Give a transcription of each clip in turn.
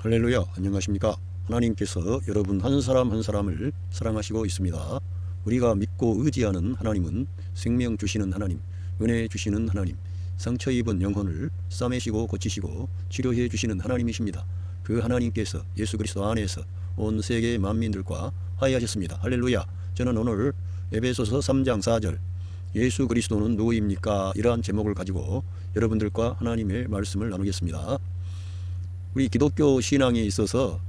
할렐루야, 안녕하십니까. 하나님께서 여러분 한 사람 한 사람을 사랑하시고 있습니다. 우리가 믿고 의지하는 하나님은 생명 주시는 하나님, 은혜 주시는 하나님, 상처 입은 영혼을 싸매시고 고치시고 치료해 주시는 하나님이십니다. 그 하나님께서 예수 그리스도 안에서 온 세계 만민들과 화해하셨습니다. 할렐루야. 저는 오늘 에베소서 3장 4절 예수 그리스도는 누구입니까? 이러한 제목을 가지고 여러분들과 하나님의 말씀을 나누겠습니다. 우리 기독교 신앙에 있어서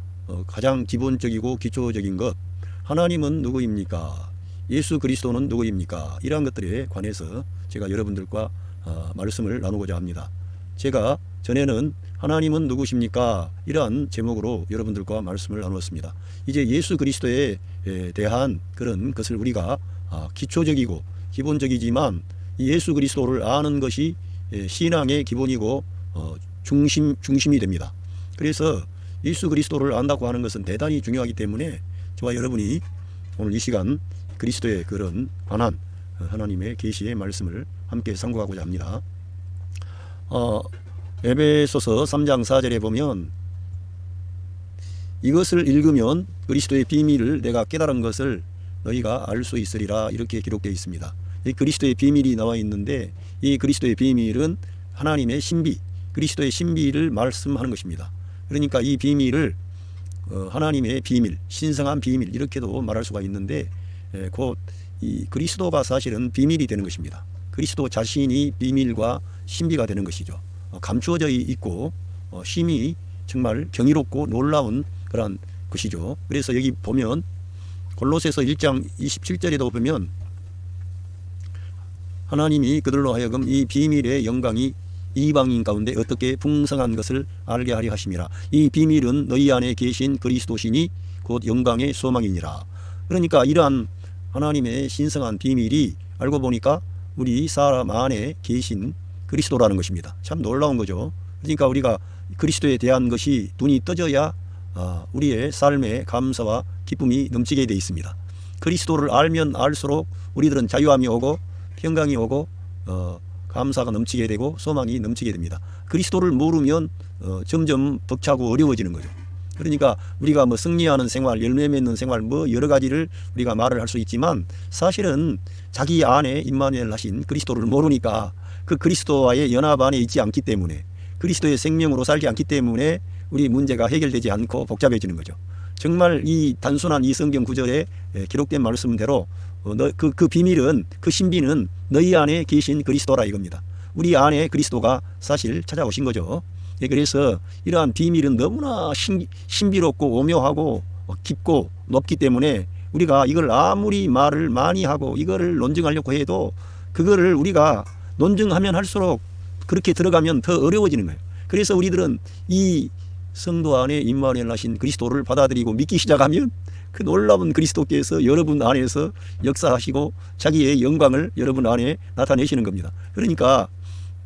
가장 기본적이고 기초적인 것, 하나님은 누구입니까? 예수 그리스도는 누구입니까? 이러한 것들에 관해서 제가 여러분들과 말씀을 나누고자 합니다. 제가 전에는 하나님은 누구십니까? 이러한 제목으로 여러분들과 말씀을 나누었습니다. 이제 예수 그리스도에 대한 그런 것을 우리가 기초적이고 기본적이지만 예수 그리스도를 아는 것이 신앙의 기본이고 중심이 됩니다. 그래서 예수 그리스도를 안다고 하는 것은 대단히 중요하기 때문에 저와 여러분이 오늘 이 시간 그리스도의 그런 관한 하나님의 계시의 말씀을 함께 상고하고자 합니다. 에베소서 3장 4절에 보면 이것을 읽으면 그리스도의 비밀을 내가 깨달은 것을 너희가 알 수 있으리라, 이렇게 기록되어 있습니다. 이 그리스도의 비밀이 나와 있는데 이 그리스도의 비밀은 하나님의 신비, 그리스도의 신비를 말씀하는 것입니다. 그러니까 이 비밀을 하나님의 비밀, 신성한 비밀, 이렇게도 말할 수가 있는데 곧 이 그리스도가 사실은 비밀이 되는 것입니다. 그리스도 자신이 비밀과 신비가 되는 것이죠. 감추어져 있고 심히 정말 경이롭고 놀라운 그런 것이죠. 그래서 여기 보면 골로새서 1장 27절에도 보면 하나님이 그들로 하여금 이 비밀의 영광이 이방인 가운데 어떻게 풍성한 것을 알게 하려 하심이라. 이 비밀은 너희 안에 계신 그리스도시니 곧 영광의 소망이니라. 그러니까 이러한 하나님의 신성한 비밀이 알고 보니까 우리 사람 안에 계신 그리스도라는 것입니다. 참 놀라운 거죠. 그러니까 우리가 그리스도에 대한 것이 눈이 떠져야 우리의 삶에 감사와 기쁨이 넘치게 되어 있습니다. 그리스도를 알면 알수록 우리들은 자유함이 오고 평강이 오고 감사가 넘치게 되고 소망이 넘치게 됩니다. 그리스도를 모르면 점점 벅차고 어려워지는 거죠. 그러니까 우리가 뭐 승리하는 생활, 열매 맺는 생활, 뭐 여러 가지를 우리가 말을 할 수 있지만 사실은 자기 안에 임마누엘 하신 그리스도를 모르니까 그 그리스도와의 연합 안에 있지 않기 때문에, 그리스도의 생명으로 살지 않기 때문에 우리 문제가 해결되지 않고 복잡해지는 거죠. 정말 이 단순한 이 성경 구절에 기록된 말씀대로 그 비밀은, 그 신비는 너희 안에 계신 그리스도라 이겁니다. 우리 안에 그리스도가 사실 찾아오신 거죠. 그래서 이러한 비밀은 너무나 신비롭고 오묘하고 깊고 높기 때문에 우리가 이걸 아무리 말을 많이 하고 이거를 논증하려고 해도 그거를 우리가 논증하면 할수록 그렇게 들어가면 더 어려워지는 거예요. 그래서 우리들은 이 성도 안에 임마누엘 하신 그리스도를 받아들이고 믿기 시작하면 그 놀라운 그리스도께서 여러분 안에서 역사하시고 자기의 영광을 여러분 안에 나타내시는 겁니다. 그러니까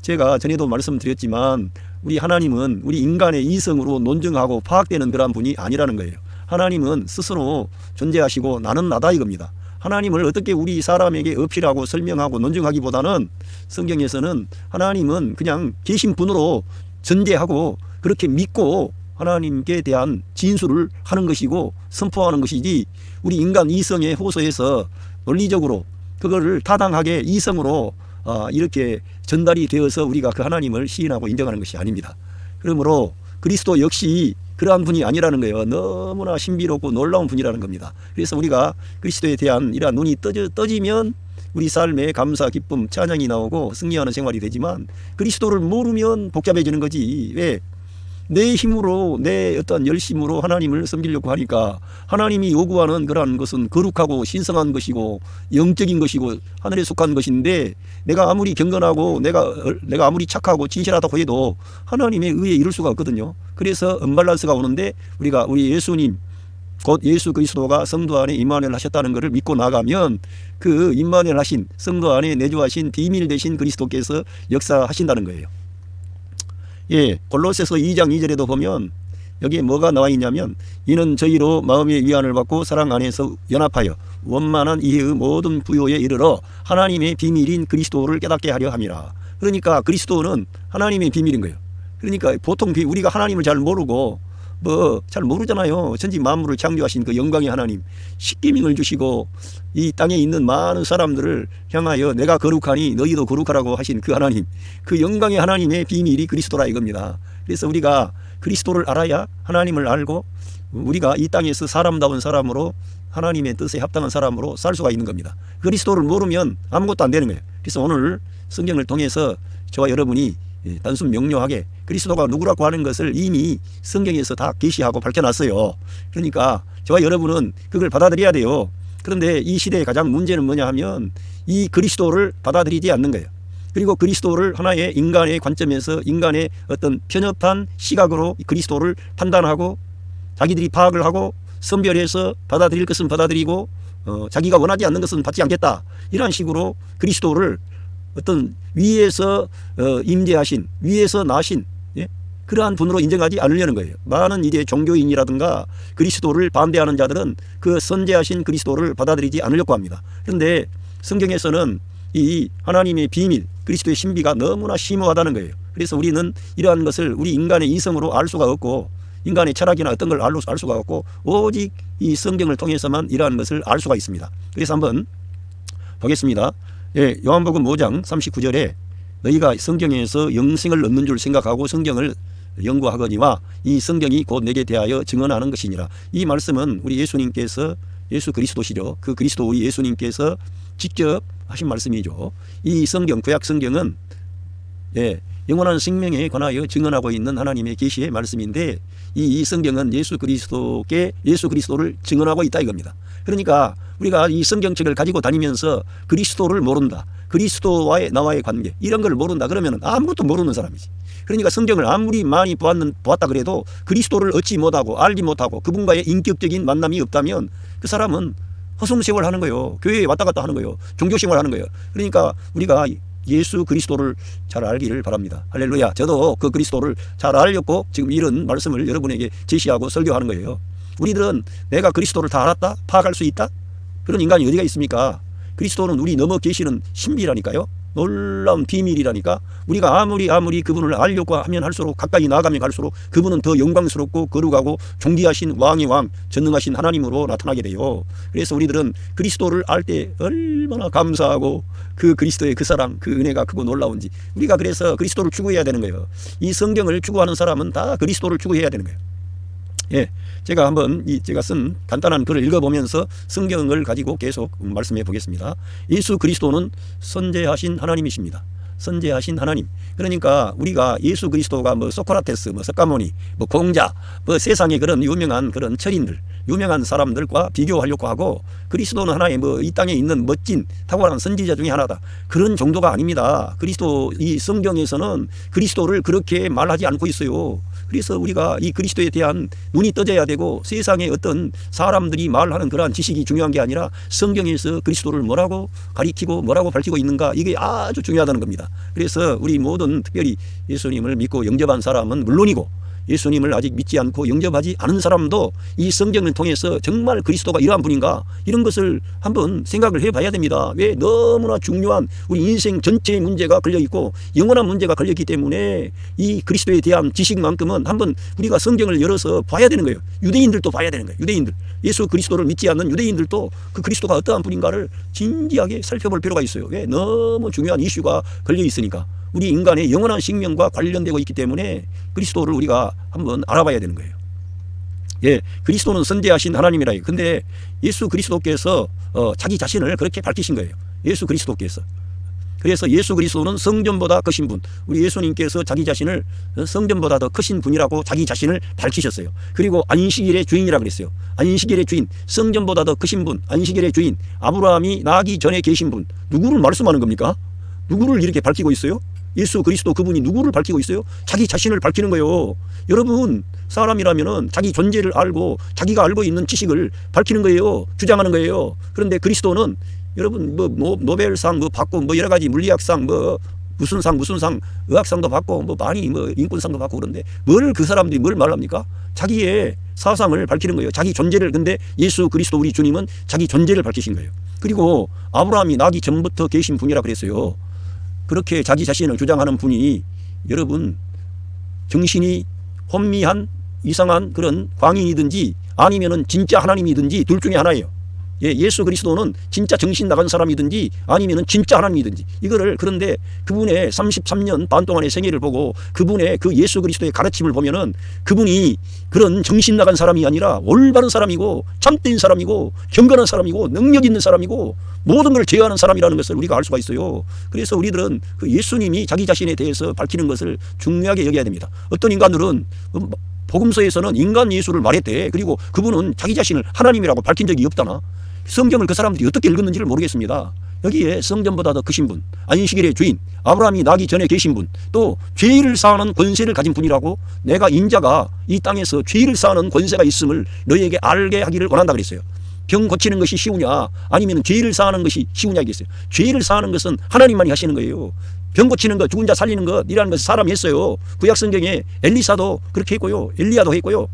제가 전에도 말씀드렸지만 우리 하나님은 우리 인간의 이성으로 논증하고 파악되는 그런 분이 아니라는 거예요. 하나님은 스스로 존재하시고 나는 나다 이겁니다. 하나님을 어떻게 우리 사람에게 어필하고 설명하고 논증하기보다는 성경에서는 하나님은 그냥 계신 분으로 전제하고 그렇게 믿고 하나님께 대한 진술을 하는 것이고 선포하는 것이지, 우리 인간 이성에 호소해서 논리적으로 그거를 타당하게 이성으로 이렇게 전달이 되어서 우리가 그 하나님을 시인하고 인정하는 것이 아닙니다. 그러므로 그리스도 역시 그러한 분이 아니라는 거예요. 너무나 신비롭고 놀라운 분이라는 겁니다. 그래서 우리가 그리스도에 대한 이러한 눈이 떠지면 우리 삶에 감사, 기쁨, 찬양이 나오고 승리하는 생활이 되지만 그리스도를 모르면 복잡해지는 거지. 왜? 내 힘으로, 내 어떤 열심으로 하나님을 섬기려고 하니까 하나님이 요구하는 그러한 것은 거룩하고 신성한 것이고 영적인 것이고 하늘에 속한 것인데 내가 아무리 경건하고 내가 아무리 착하고 진실하다고 해도 하나님의 의에 이룰 수가 없거든요. 그래서 언밸런스가 오는데 우리 예수님 곧 예수 그리스도가 성도 안에 임마누엘 하셨다는 것을 믿고 나가면 그 임마누엘 하신 성도 안에 내주하신 비밀 되신 그리스도께서 역사하신다는 거예요. 골로새서 2장 2절에도 보면 여기에 뭐가 나와 있냐면 이는 저희로 마음의 위안을 받고 사랑 안에서 연합하여 원만한 이해의 모든 부요에 이르러 하나님의 비밀인 그리스도를 깨닫게 하려 함이라. 그러니까 그리스도는 하나님의 비밀인 거예요. 그러니까 보통 우리가 하나님을 잘 모르고 뭐 잘 모르잖아요. 천지 만물을 창조하신 그 영광의 하나님, 십계명을 주시고 이 땅에 있는 많은 사람들을 향하여 내가 거룩하니 너희도 거룩하라고 하신 그 하나님, 그 영광의 하나님의 비밀이 그리스도라 이겁니다. 그래서 우리가 그리스도를 알아야 하나님을 알고 우리가 이 땅에서 사람다운 사람으로 하나님의 뜻에 합당한 사람으로 살 수가 있는 겁니다. 그리스도를 모르면 아무것도 안 되는 거예요. 그래서 오늘 성경을 통해서 저와 여러분이 단순 명료하게 그리스도가 누구라고 하는 것을 이미 성경에서 다 계시하고 밝혀놨어요. 그러니까 저와 여러분은 그걸 받아들여야 돼요. 그런데 이 시대의 가장 문제는 뭐냐 하면 이 그리스도를 받아들이지 않는 거예요. 그리고 그리스도를 하나의 인간의 관점에서 인간의 어떤 편협한 시각으로 그리스도를 판단하고 자기들이 파악을 하고 선별해서 받아들일 것은 받아들이고 자기가 원하지 않는 것은 받지 않겠다. 이런 식으로 그리스도를 어떤 위에서 임재하신 위에서 나신 그러한 분으로 인정하지 않으려는 거예요. 많은 이제 종교인이라든가 그리스도를 반대하는 자들은 그 선재하신 그리스도를 받아들이지 않으려고 합니다. 그런데 성경에서는 이 하나님의 비밀 그리스도의 신비가 너무나 심오하다는 거예요. 그래서 우리는 이러한 것을 우리 인간의 이성으로 알 수가 없고 인간의 철학이나 어떤 걸 알 수가 없고 오직 이 성경을 통해서만 이러한 것을 알 수가 있습니다. 그래서 한번 보겠습니다. 요한복음 5장 39절에 너희가 성경에서 영생을 얻는 줄 생각하고 성경을 연구하거니와 이 성경이 곧 내게 대하여 증언하는 것이니라. 이 말씀은 우리 예수님께서 예수 그리스도시죠. 그 그리스도 우리 예수님께서 직접 하신 말씀이죠. 이 성경 구약 성경은 영원한 생명에 관하여 증언하고 있는 하나님의 계시의 말씀인데 이 성경은 예수 그리스도를 증언하고 있다 이겁니다. 그러니까 우리가 이 성경책을 가지고 다니면서 그리스도를 모른다. 그리스도와의 나와의 관계 이런 걸 모른다 그러면 아무것도 모르는 사람이지. 그러니까 성경을 아무리 많이 보았다 그래도 그리스도를 얻지 못하고 알지 못하고 그분과의 인격적인 만남이 없다면 그 사람은 허송세월 하는 거예요. 교회에 왔다 갔다 하는 거예요. 종교생활 하는 거예요. 그러니까 우리가 예수 그리스도를 잘 알기를 바랍니다. 할렐루야. 저도 그 그리스도를 잘 알렸고 지금 이런 말씀을 여러분에게 제시하고 설교하는 거예요. 우리들은 내가 그리스도를 다 알았다? 파악할 수 있다? 그런 인간이 어디가 있습니까? 그리스도는 우리 넘어 계시는 신비라니까요. 놀라운 비밀이라니까. 우리가 아무리 그분을 알려고 하면 할수록 가까이 나아가면 갈수록 그분은 더 영광스럽고 거룩하고 존귀하신 왕의 왕 전능하신 하나님으로 나타나게 돼요. 그래서 우리들은 그리스도를 알 때 얼마나 감사하고 그 그리스도의 그 사랑 그 은혜가 크고 놀라운지 우리가 그래서 그리스도를 추구해야 되는 거예요. 이 성경을 추구하는 사람은 다 그리스도를 추구해야 되는 거예요. 제가 한번 제가 쓴 간단한 글을 읽어보면서 성경을 가지고 계속 말씀해 보겠습니다. 예수 그리스도는 선재하신 하나님이십니다. 선재하신 하나님. 그러니까 우리가 예수 그리스도가 뭐 소크라테스, 뭐 석가모니, 뭐 공자, 뭐 세상의 그런 유명한 그런 철인들, 유명한 사람들과 비교하려고 하고 그리스도는 하나의 뭐 이 땅에 있는 멋진 탁월한 선지자 중에 하나다. 그런 정도가 아닙니다. 그리스도 이 성경에서는 그리스도를 그렇게 말하지 않고 있어요. 그래서 우리가 이 그리스도에 대한 눈이 떠져야 되고 세상의 어떤 사람들이 말하는 그러한 지식이 중요한 게 아니라 성경에서 그리스도를 뭐라고 가리키고 뭐라고 밝히고 있는가 이게 아주 중요하다는 겁니다. 그래서 우리 모든 특별히 예수님을 믿고 영접한 사람은 물론이고 예수님을 아직 믿지 않고 영접하지 않은 사람도 이 성경을 통해서 정말 그리스도가 이러한 분인가 이런 것을 한번 생각을 해봐야 됩니다. 왜? 너무나 중요한 우리 인생 전체의 문제가 걸려있고 영원한 문제가 걸렸기 때문에 이 그리스도에 대한 지식만큼은 한번 우리가 성경을 열어서 봐야 되는 거예요. 유대인들도 봐야 되는 거예요. 유대인들. 예수 그리스도를 믿지 않는 유대인들도 그 그리스도가 어떠한 분인가를 진지하게 살펴볼 필요가 있어요. 왜? 너무 중요한 이슈가 걸려있으니까. 우리 인간의 영원한 생명과 관련되고 있기 때문에 그리스도를 우리가 한번 알아봐야 되는 거예요. 그리스도는 선재하신 하나님이라. 근데 예수 그리스도께서 자기 자신을 그렇게 밝히신 거예요. 예수 그리스도께서. 그래서 예수 그리스도는 성전보다 크신 분. 우리 예수님께서 자기 자신을 성전보다 더 크신 분이라고 자기 자신을 밝히셨어요. 그리고 안식일의 주인이라 그랬어요. 안식일의 주인, 성전보다 더 크신 분, 안식일의 주인, 아브라함이 나기 전에 계신 분. 누구를 말씀하는 겁니까? 누구를 이렇게 밝히고 있어요? 예수 그리스도 그분이 누구를 밝히고 있어요? 자기 자신을 밝히는 거예요. 여러분 사람이라면은 자기 존재를 알고 자기가 알고 있는 지식을 밝히는 거예요. 주장하는 거예요. 그런데 그리스도는 여러분 뭐 노벨상 뭐 받고 뭐 여러 가지 물리학상 뭐 무슨 상 의학상도 받고 뭐 많이 뭐 인권상도 받고 그런데 뭘 그 사람들이 뭘 말합니까? 자기의 사상을 밝히는 거예요. 자기 존재를. 근데 예수 그리스도 우리 주님은 자기 존재를 밝히신 거예요. 그리고 아브라함이 나기 전부터 계신 분이라 그랬어요. 그렇게 자기 자신을 주장하는 분이 여러분 정신이 혼미한 이상한 그런 광인이든지 아니면은 진짜 하나님이든지 둘 중에 하나예요. 예, 예수 그리스도는 진짜 정신 나간 사람이든지 아니면은 진짜 하나님이든지 이거를 그런데 그분의 33년 반 동안의 생애를 보고 그분의 그 예수 그리스도의 가르침을 보면은 그분이 그런 정신 나간 사람이 아니라 올바른 사람이고 참된 사람이고 경건한 사람이고 능력 있는 사람이고 모든 걸 제어하는 사람이라는 것을 우리가 알 수가 있어요. 그래서 우리들은 그 예수님이 자기 자신에 대해서 밝히는 것을 중요하게 여겨야 됩니다. 어떤 인간들은 복음서에서는 인간 예수를 말했대. 그리고 그분은 자기 자신을 하나님이라고 밝힌 적이 없다나. 성경을 그 사람들이 어떻게 읽었는지를 모르겠습니다. 여기에 성전보다 더 크신 분, 안식일의 주인, 아브라함이 나기 전에 계신 분, 또 죄를 사하는 권세를 가진 분이라고 내가 인자가 이 땅에서 죄를 사하는 권세가 있음을 너희에게 알게 하기를 원한다 그랬어요. 병 고치는 것이 쉬우냐 아니면 죄를 사하는 것이 쉬우냐 이겠어요. 죄를 사하는 것은 하나님만이 하시는 거예요. 병 고치는 것, 죽은 자 살리는 것이라는 것을 사람이 했어요. 구약 성경에 엘리사도 그렇게 했고요. 엘리야도 했고요.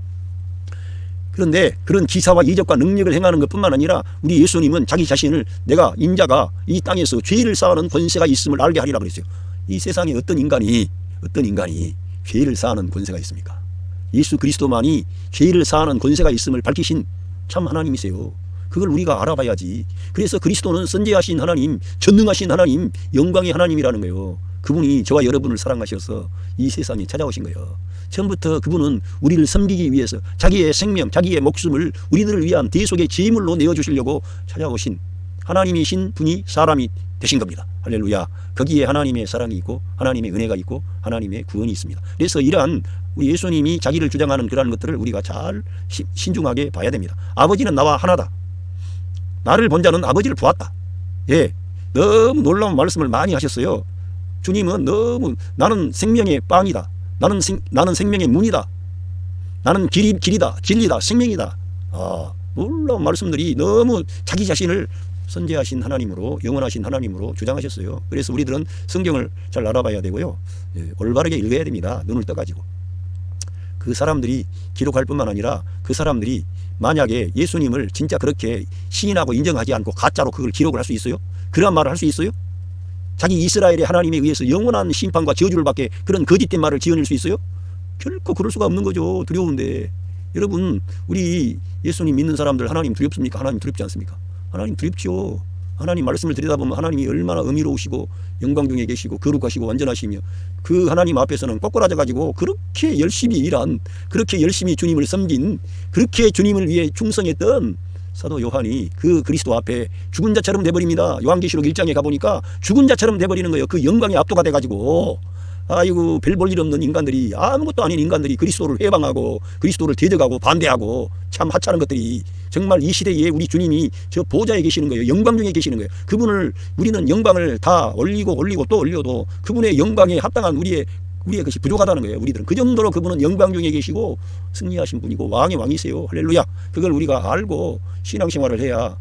그런데 그런 기사와 이적과 능력을 행하는 것뿐만 아니라 우리 예수님은 자기 자신을 내가 인자가 이 땅에서 죄를 사하는 권세가 있음을 알게 하리라 그랬어요. 이 세상에 어떤 인간이 죄를 사하는 권세가 있습니까? 예수 그리스도만이 죄를 사하는 권세가 있음을 밝히신 참 하나님이세요. 그걸 우리가 알아봐야지. 그래서 그리스도는 선지하신 하나님, 전능하신 하나님, 영광의 하나님이라는 거예요. 그분이 저와 여러분을 사랑하셔서 이 세상에 찾아오신 거예요. 처음부터 그분은 우리를 섬기기 위해서 자기의 생명, 자기의 목숨을 우리들을 위한 대속의 제물로 내어주시려고 찾아오신 하나님이신 분이 사람이 되신 겁니다. 할렐루야. 거기에 하나님의 사랑이 있고 하나님의 은혜가 있고 하나님의 구원이 있습니다. 그래서 이러한 우리 예수님이 자기를 주장하는 그러한 것들을 우리가 잘 신중하게 봐야 됩니다. 아버지는 나와 하나다. 나를 본 자는 아버지를 보았다. 예, 너무 놀라운 말씀을 많이 하셨어요. 주님은 너무 나는 생명의 빵이다. 나는 생명의 문이다. 나는 길이다. 진리다. 생명이다. 놀라운 말씀들이 너무 자기 자신을 선지하신 하나님으로 영원하신 하나님으로 주장하셨어요. 그래서 우리들은 성경을 잘 알아봐야 되고요. 예, 올바르게 읽어야 됩니다. 눈을 떠가지고. 그 사람들이 기록할 뿐만 아니라 그 사람들이 만약에 예수님을 진짜 그렇게 시인하고 인정하지 않고 가짜로 그걸 기록을 할 수 있어요? 그런 말을 할 수 있어요? 자기 이스라엘의 하나님에 의해서 영원한 심판과 저주를 받게 그런 거짓된 말을 지어낼 수 있어요? 결코 그럴 수가 없는 거죠. 두려운데. 여러분, 우리 예수님 믿는 사람들 하나님 두렵습니까? 하나님 두렵지 않습니까? 하나님 두렵죠. 하나님 말씀을 들여다보면 하나님이 얼마나 의미로우시고 영광 중에 계시고 거룩하시고 완전하시며 그 하나님 앞에서는 꼬꾸라져 가지고 그렇게 열심히 일한, 그렇게 열심히 주님을 섬긴, 그렇게 주님을 위해 충성했던 사도 요한이 그 그리스도 앞에 죽은 자처럼 돼버립니다. 요한계시록 1장에 가보니까 죽은 자처럼 돼버리는 거예요. 그 영광에 압도가 돼가지고 아이고 별 볼 일 없는 인간들이, 아무것도 아닌 인간들이 그리스도를 해방하고 그리스도를 대적하고 반대하고 참 하찮은 것들이 정말 이 시대에 우리 주님이 저 보좌에 계시는 거예요. 영광 중에 계시는 거예요. 그분을 우리는 영광을 다 올리고 또 올려도 그분의 영광에 합당한 우리의 것이 부족하다는 거예요. 우리들은 그 정도로 그분은 영광 중에 계시고 승리하신 분이고 왕의 왕이세요. 할렐루야. 그걸 우리가 알고 신앙생활을 해야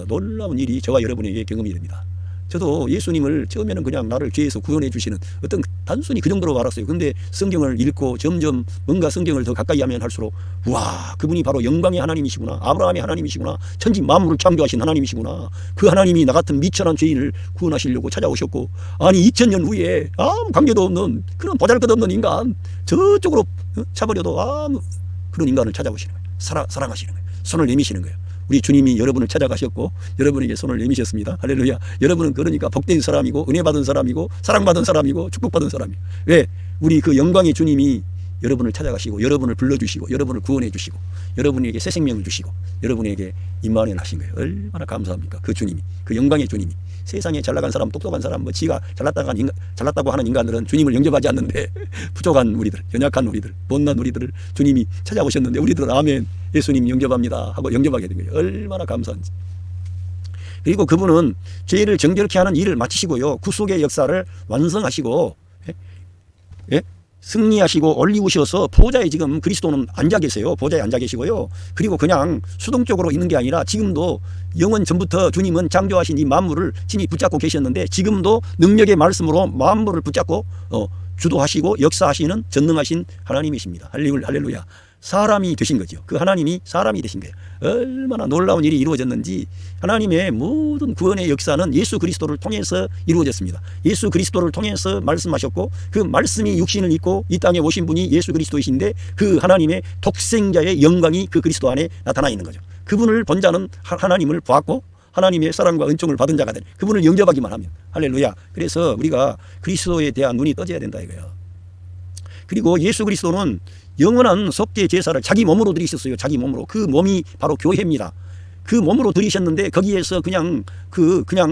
놀라운 일이 저와 여러분에게 경험이 됩니다. 저도 예수님을 처음에는 그냥 나를 죄에서 구원해 주시는 어떤 단순히 그 정도로 알았어요. 근데 성경을 읽고 점점 뭔가 성경을 더 가까이 하면 할수록 와, 그분이 바로 영광의 하나님이시구나, 아브라함의 하나님이시구나, 천지 만물을 창조하신 하나님이시구나. 그 하나님이 나 같은 미천한 죄인을 구원하시려고 찾아오셨고, 아니 2000년 후에 아무 관계도 없는 그런 보잘것없는 인간 저쪽으로 차버려도 아무 그런 인간을 찾아오시는 거예요. 사랑하시는 거예요. 손을 내미시는 거예요. 우리 주님이 여러분을 찾아가셨고 여러분에게 손을 내미셨습니다. 할렐루야. 여러분은 그러니까 복된 사람이고 은혜 받은 사람이고 사랑받은 사람이고 축복받은 사람이에요. 왜? 우리 그 영광의 주님이 여러분을 찾아가시고 여러분을 불러주시고 여러분을 구원해 주시고 여러분에게 새 생명을 주시고 여러분에게 임마누엘 하신 거예요. 얼마나 감사합니까? 그 주님이, 그 영광의 주님이. 세상에 잘나간 사람, 똑똑한 사람, 뭐 지가 잘났다고 하는 인간들은 주님을 영접하지 않는데 부족한 우리들, 연약한 우리들, 못난 우리들을 주님이 찾아오셨는데 우리들은 아멘, 예수님 영접합니다 하고 영접하게 된 거예요. 얼마나 감사한지. 그리고 그분은 죄를 정결케 하는 일을 마치시고요, 구속의 역사를 완성하시고 승리하시고 올리우셔서 보좌에 지금 그리스도는 앉아 계세요. 보좌에 앉아 계시고요. 그리고 그냥 수동적으로 있는 게 아니라 지금도 영원 전부터 주님은 창조하신 이 만물을 친히 붙잡고 계셨는데 지금도 능력의 말씀으로 만물을 붙잡고 주도하시고 역사하시는 전능하신 하나님이십니다. 할렐루야. 사람이 되신 거죠. 그 하나님이 사람이 되신 거예요. 얼마나 놀라운 일이 이루어졌는지 하나님의 모든 구원의 역사는 예수 그리스도를 통해서 이루어졌습니다. 예수 그리스도를 통해서 말씀하셨고 그 말씀이 육신을 입고 이 땅에 오신 분이 예수 그리스도이신데 그 하나님의 독생자의 영광이 그 그리스도 안에 나타나 있는 거죠. 그분을 본 자는 하나님을 보았고 하나님의 사랑과 은총을 받은 자가 되는 그분을 영접하기만 하면 할렐루야. 그래서 우리가 그리스도에 대한 눈이 떠져야 된다 이거예요. 그리고 예수 그리스도는 영원한 속죄 제사를 자기 몸으로 드리셨어요. 자기 몸으로. 그 몸이 바로 교회입니다. 그 몸으로 드리셨는데 거기에서 그냥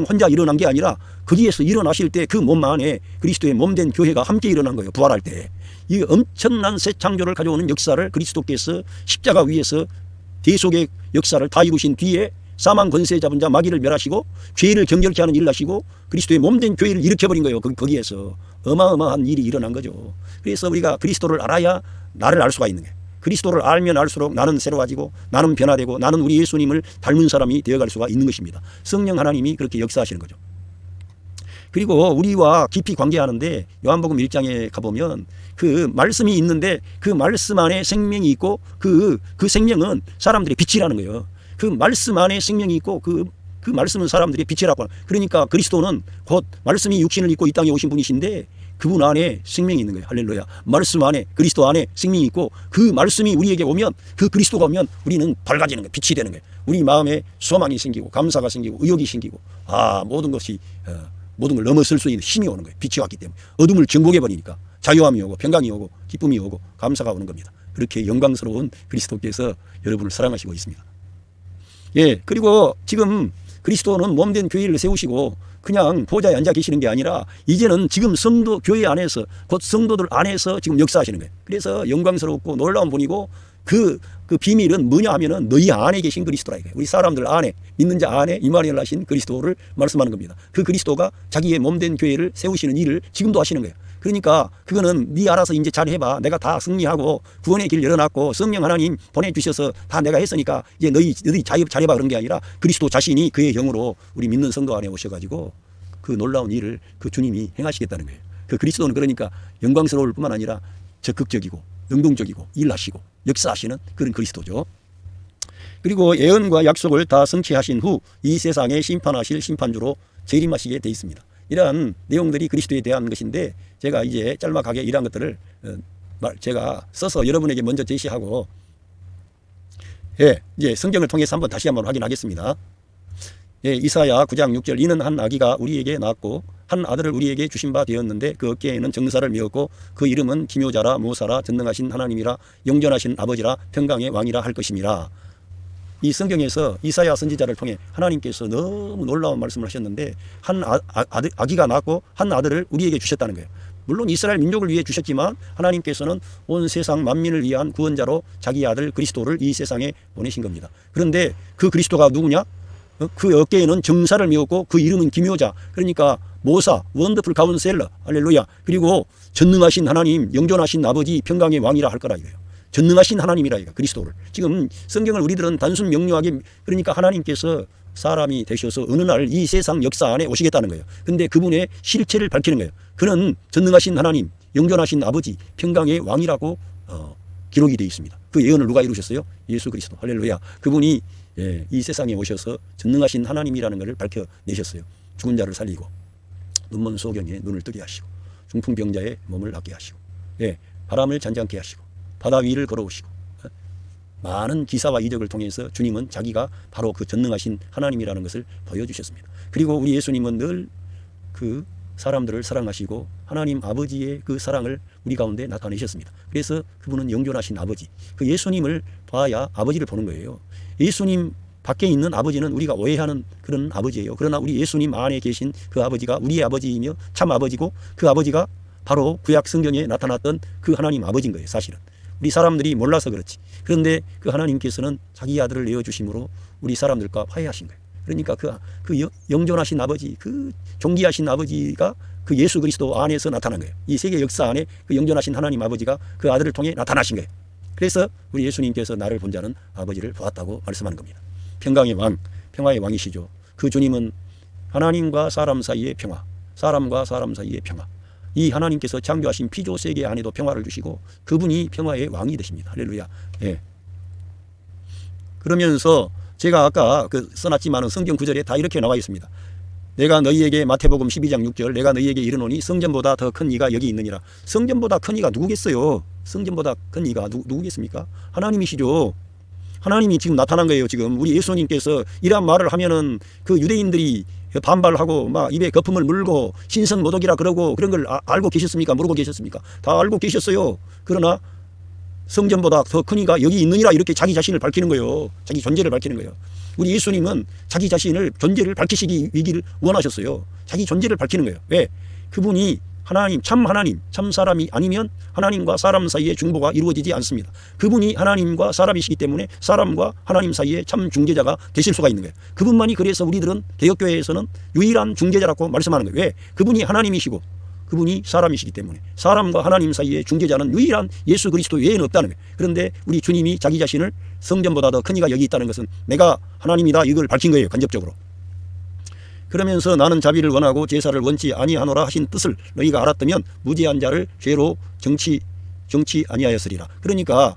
혼자 일어난 게 아니라 거기에서 일어나실 때 그 몸 안에 그리스도의 몸된 교회가 함께 일어난 거예요. 부활할 때. 이 엄청난 새 창조를 가져오는 역사를 그리스도께서 십자가 위에서 대속의 역사를 다 이루신 뒤에 사망 권세 잡은 자 마귀를 멸하시고 죄를 경결케 하는 일을 하시고 그리스도의 몸된 교회를 일으켜버린 거예요. 거기에서 어마어마한 일이 일어난 거죠. 그래서 우리가 그리스도를 알아야 나를 알 수가 있는 거예요. 그리스도를 알면 알수록 나는 새로워지고 나는 변화되고 나는 우리 예수님을 닮은 사람이 되어갈 수가 있는 것입니다. 성령 하나님이 그렇게 역사하시는 거죠. 그리고 우리와 깊이 관계하는데 요한복음 1장에 가보면 그 말씀이 있는데 그 말씀 안에 생명이 있고 그 생명은 사람들의 빛이라는 거예요. 그 말씀 안에 생명이 있고 그 말씀은 사람들의 빛이라고 하는. 그러니까 그리스도는 곧 말씀이 육신을 입고 이 땅에 오신 분이신데 그분 안에 생명이 있는 거예요. 할렐루야. 말씀 안에 그리스도 안에 생명이 있고 그 말씀이 우리에게 오면 그 그리스도가 오면 우리는 밝아지는 거예요. 빛이 되는 거예요. 우리 마음에 소망이 생기고 감사가 생기고 의욕이 생기고 모든 것이 모든 걸 넘어설 수 있는 힘이 오는 거예요. 빛이 왔기 때문에. 어둠을 정복해버리니까 자유함이 오고 평강이 오고 기쁨이 오고 감사가 오는 겁니다. 그렇게 영광스러운 그리스도께서 여러분을 사랑하시고 있습니다. 예, 그리고 지금 그리스도는 몸된 교회를 세우시고 그냥 보좌에 앉아 계시는 게 아니라 이제는 지금 성도 교회 안에서 곧 성도들 안에서 지금 역사하시는 거예요. 그래서 영광스럽고 놀라운 분이고 그 비밀은 뭐냐 하면은 너희 안에 계신 그리스도라 이거예요. 우리 사람들 안에 믿는 자 안에 임마누엘 하신 그리스도를 말씀하는 겁니다. 그 그리스도가 자기의 몸된 교회를 세우시는 일을 지금도 하시는 거예요. 그러니까 그거는 네 알아서 이제 잘 해봐. 내가 다 승리하고 구원의 길 열어놨고 성령 하나님 보내주셔서 다 내가 했으니까 이제 너희 잘해봐 그런 게 아니라 그리스도 자신이 그의 영으로 우리 믿는 성도 안에 오셔가지고 그 놀라운 일을 그 주님이 행하시겠다는 거예요. 그 그리스도는 그러니까 영광스러울 뿐만 아니라 적극적이고 능동적이고 일하시고 역사하시는 그런 그리스도죠. 그리고 예언과 약속을 다 성취하신 후 이 세상에 심판하실 심판주로 재림하시게 돼 있습니다. 이러한 내용들이 그리스도에 대한 것인데 제가 이제 짤막하게 이러한 것들을 제가 써서 여러분에게 먼저 제시하고 이제 성경을 통해서 다시 한번 확인하겠습니다. 이사야 9장 6절 이는 한 아기가 우리에게 낳았고 한 아들을 우리에게 주신 바 되었는데 그 어깨에는 정사를 메었고 그 이름은 기묘자라 모사라 전능하신 하나님이라 영존하신 아버지라 평강의 왕이라 할 것임이라. 이 성경에서 이사야 선지자를 통해 하나님께서 너무 놀라운 말씀을 하셨는데 한 아기가 낳고 한 아들을 우리에게 주셨다는 거예요. 물론 이스라엘 민족을 위해 주셨지만 하나님께서는 온 세상 만민을 위한 구원자로 자기 아들 그리스도를 이 세상에 보내신 겁니다. 그런데 그 그리스도가 누구냐? 그 어깨에는 정사를 메었고 그 이름은 기묘자, 그러니까 모사, 원더풀 카운셀러, 할렐루야. 그리고 전능하신 하나님, 영존하신 아버지, 평강의 왕이라 할 거라 이거예요. 전능하신 하나님이라 이거 그리스도를. 지금 성경을 우리들은 단순 명료하게 그러니까 하나님께서 사람이 되셔서 어느 날 이 세상 역사 안에 오시겠다는 거예요. 근데 그분의 실체를 밝히는 거예요. 그는 전능하신 하나님, 영존하신 아버지, 평강의 왕이라고 기록이 되어 있습니다. 그 예언을 누가 이루셨어요? 예수 그리스도. 할렐루야. 그분이 이 세상에 오셔서 전능하신 하나님이라는 것을 밝혀내셨어요. 죽은 자를 살리고 눈먼 소경의 눈을 뜨게 하시고 중풍병자의 몸을 낫게 하시고 바람을 잔잔케 하시고 바다 위를 걸어오시고 많은 기사와 이적을 통해서 주님은 자기가 바로 그 전능하신 하나님이라는 것을 보여주셨습니다. 그리고 우리 예수님은 늘 그 사람들을 사랑하시고 하나님 아버지의 그 사랑을 우리 가운데 나타내셨습니다. 그래서 그분은 영존하신 아버지, 그 예수님을 봐야 아버지를 보는 거예요. 예수님 밖에 있는 아버지는 우리가 오해하는 그런 아버지예요. 그러나 우리 예수님 안에 계신 그 아버지가 우리의 아버지이며 참 아버지고 그 아버지가 바로 구약 성경에 나타났던 그 하나님 아버지인 거예요. 사실은 우리 사람들이 몰라서 그렇지. 그런데 그 하나님께서는 자기 아들을 내어주심으로 우리 사람들과 화해하신 거예요. 그러니까 그 영존하신 아버지, 그 존귀하신 아버지가 그 예수 그리스도 안에서 나타난 거예요. 이 세계 역사 안에 그 영존하신 하나님 아버지가 그 아들을 통해 나타나신 거예요. 그래서 우리 예수님께서 나를 본 자는 아버지를 보았다고 말씀하는 겁니다. 평강의 왕, 평화의 왕이시죠. 그 주님은 하나님과 사람 사이의 평화, 사람과 사람 사이의 평화, 이 하나님께서 창조하신 피조 세계 안에도 평화를 주시고 그분이 평화의 왕이 되십니다. 할렐루야. 예. 그러면서 제가 아까 써놨지만은 성경 구절에 다 이렇게 나와 있습니다. 내가 너희에게 마태복음 12장 6절 내가 너희에게 이르노니 성전보다 더 큰 이가 여기 있느니라. 성전보다 큰 이가 누구겠어요? 성전보다 큰 이가 누구겠습니까? 하나님이시죠. 하나님이 지금 나타난 거예요. 지금 우리 예수님께서 이러한 말을 하면은 그 유대인들이 반발하고 막 입에 거품을 물고 신성 모독이라 그러고 그런 걸 알고 계셨습니까? 모르고 계셨습니까? 다 알고 계셨어요. 그러나 성전보다 더 큰 이가 여기 있느니라 이렇게 자기 자신을 밝히는 거예요. 자기 존재를 밝히는 거예요. 우리 예수님은 자기 자신을 존재를 밝히시기 위기를 원하셨어요. 자기 존재를 밝히는 거예요. 왜? 그분이 하나님, 참 사람이 아니면 하나님과 사람 사이에 중보가 이루어지지 않습니다. 그분이 하나님과 사람이시기 때문에 사람과 하나님 사이에 참 중재자가 되실 수가 있는 거예요. 그분만이 그래서 우리들은 개혁교회에서는 유일한 중재자라고 말씀하는 거예요. 왜? 그분이 하나님이시고 그분이 사람이시기 때문에 사람과 하나님 사이의 중재자는 유일한 예수 그리스도 외에는 없다는 거예요. 그런데 우리 주님이 자기 자신을 성전보다 더 큰 이가 여기 있다는 것은 내가 하나님이다 이걸 밝힌 거예요. 간접적으로. 그러면서 나는 자비를 원하고 제사를 원치 아니하노라 하신 뜻을 너희가 알았다면 무죄한 자를 죄로 정치 아니하였으리라. 그러니까